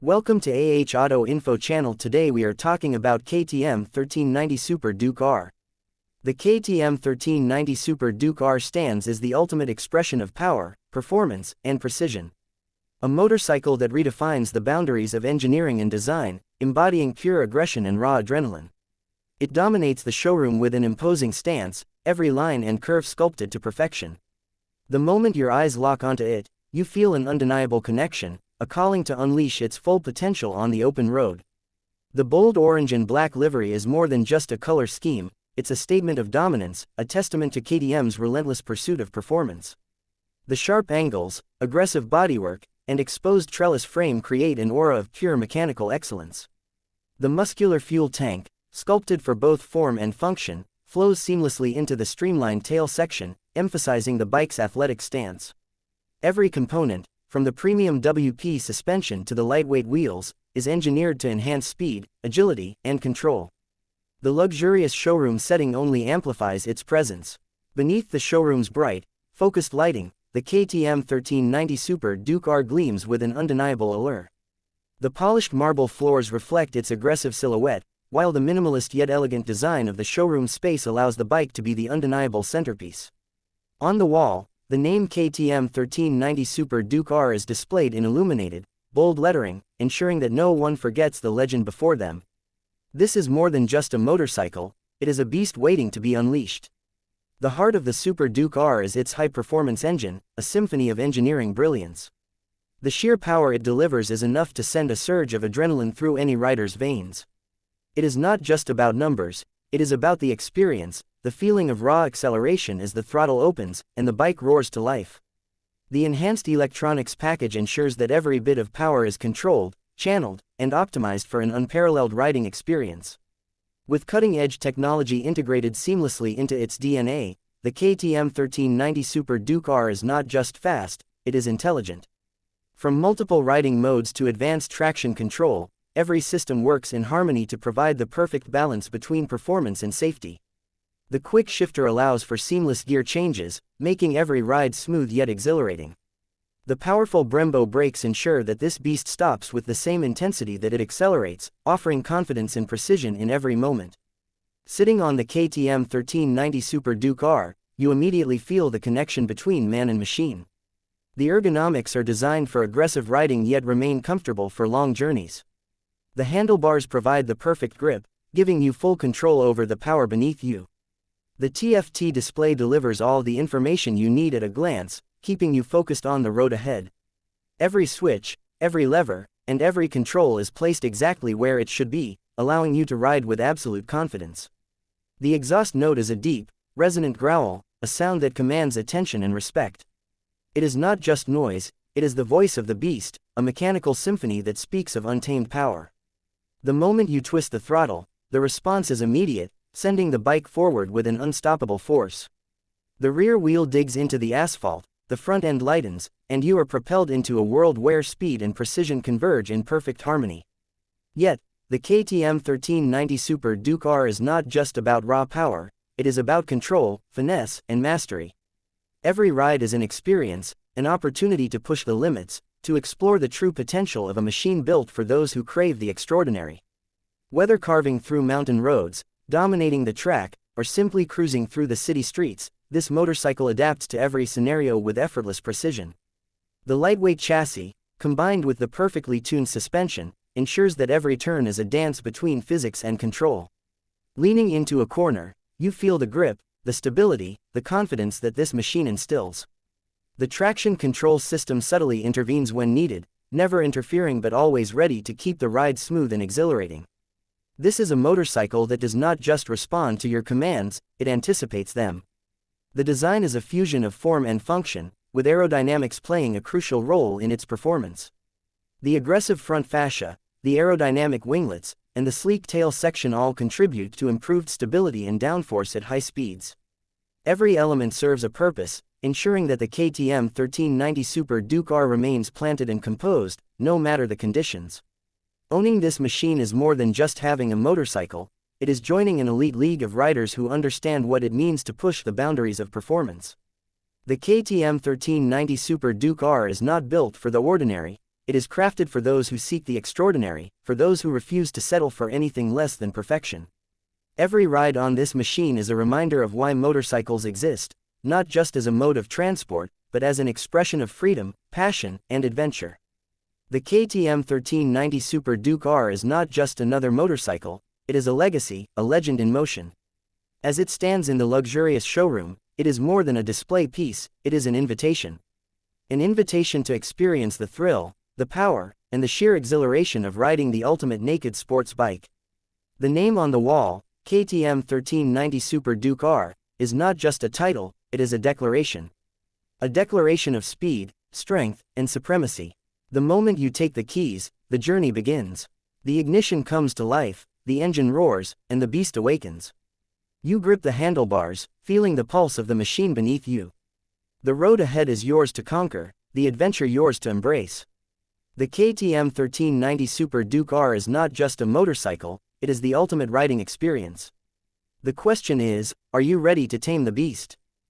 Welcome to Auto Info channel. Today we are talking about KTM 1390 Super Duke R. The KTM 1390 Super Duke R stands as the ultimate expression of power, performance, and precision. A motorcycle that redefines the boundaries of engineering and design, embodying pure aggression and raw adrenaline. It dominates the showroom with an imposing stance, every line and curve sculpted to perfection. The moment your eyes lock onto it, you feel an undeniable connection, a calling to unleash its full potential on the open road. The bold orange and black livery is more than just a color scheme, it's a statement of dominance, a testament to KTM's relentless pursuit of performance. The sharp angles, aggressive bodywork, and exposed trellis frame create an aura of pure mechanical excellence. The muscular fuel tank, sculpted for both form and function, flows seamlessly into the streamlined tail section, emphasizing the bike's athletic stance. Every component, from the premium WP suspension to the lightweight wheels, is engineered to enhance speed, agility, and control. The luxurious showroom setting only amplifies its presence. Beneath the showroom's bright, focused lighting, the KTM 1390 Super Duke R gleams with an undeniable allure. The polished marble floors reflect its aggressive silhouette, while the minimalist yet elegant design of the showroom space allows the bike to be the undeniable centerpiece. On the wall, the name KTM 1390 Super Duke R is displayed in illuminated, bold lettering, ensuring that no one forgets the legend before them. This is more than just a motorcycle, it is a beast waiting to be unleashed. The heart of the Super Duke R is its high-performance engine, a symphony of engineering brilliance. The sheer power it delivers is enough to send a surge of adrenaline through any rider's veins. It is not just about numbers, it is about the experience, the feeling of raw acceleration as the throttle opens and the bike roars to life. The enhanced electronics package ensures that every bit of power is controlled, channeled, and optimized for an unparalleled riding experience. With cutting-edge technology integrated seamlessly into its DNA, the KTM 1390 Super Duke R is not just fast, it is intelligent. From multiple riding modes to advanced traction control, every system works in harmony to provide the perfect balance between performance and safety. The quick shifter allows for seamless gear changes, making every ride smooth yet exhilarating. The powerful Brembo brakes ensure that this beast stops with the same intensity that it accelerates, offering confidence and precision in every moment. Sitting on the KTM 1390 Super Duke R, you immediately feel the connection between man and machine. The ergonomics are designed for aggressive riding yet remain comfortable for long journeys. The handlebars provide the perfect grip, giving you full control over the power beneath you. The TFT display delivers all the information you need at a glance, keeping you focused on the road ahead. Every switch, every lever, and every control is placed exactly where it should be, allowing you to ride with absolute confidence. The exhaust note is a deep, resonant growl, a sound that commands attention and respect. It is not just noise, it is the voice of the beast, a mechanical symphony that speaks of untamed power. The moment you twist the throttle, the response is immediate, sending the bike forward with an unstoppable force. The rear wheel digs into the asphalt, the front end lightens, and you are propelled into a world where speed and precision converge in perfect harmony. Yet, the KTM 1390 Super Duke R is not just about raw power, it is about control, finesse, and mastery. Every ride is an experience, an opportunity to push the limits, to explore the true potential of a machine built for those who crave the extraordinary. Whether carving through mountain roads, dominating the track, or simply cruising through the city streets, this motorcycle adapts to every scenario with effortless precision. The lightweight chassis, combined with the perfectly tuned suspension, ensures that every turn is a dance between physics and control. Leaning into a corner, you feel the grip, the stability, the confidence that this machine instills. The traction control system subtly intervenes when needed, never interfering but always ready to keep the ride smooth and exhilarating. This is a motorcycle that does not just respond to your commands, it anticipates them. The design is a fusion of form and function, with aerodynamics playing a crucial role in its performance. The aggressive front fascia, the aerodynamic winglets, and the sleek tail section all contribute to improved stability and downforce at high speeds. Every element serves a purpose, ensuring that the KTM 1390 Super Duke R remains planted and composed, no matter the conditions. Owning this machine is more than just having a motorcycle, it is joining an elite league of riders who understand what it means to push the boundaries of performance. The KTM 1390 Super Duke R is not built for the ordinary, it is crafted for those who seek the extraordinary, for those who refuse to settle for anything less than perfection. Every ride on this machine is a reminder of why motorcycles exist, not just as a mode of transport, but as an expression of freedom, passion, and adventure. The KTM 1390 Super Duke R is not just another motorcycle, it is a legacy, a legend in motion. As it stands in the luxurious showroom, it is more than a display piece, it is an invitation. An invitation to experience the thrill, the power, and the sheer exhilaration of riding the ultimate naked sports bike. The name on the wall, KTM 1390 Super Duke R, is not just a title, it is a declaration. A declaration of speed, strength, and supremacy. The moment you take the keys, the journey begins. The ignition comes to life, the engine roars, and the beast awakens. You grip the handlebars, feeling the pulse of the machine beneath you. The road ahead is yours to conquer, the adventure yours to embrace. The KTM 1390 Super Duke R is not just a motorcycle, it is the ultimate riding experience. The question is, are you ready to tame the beast?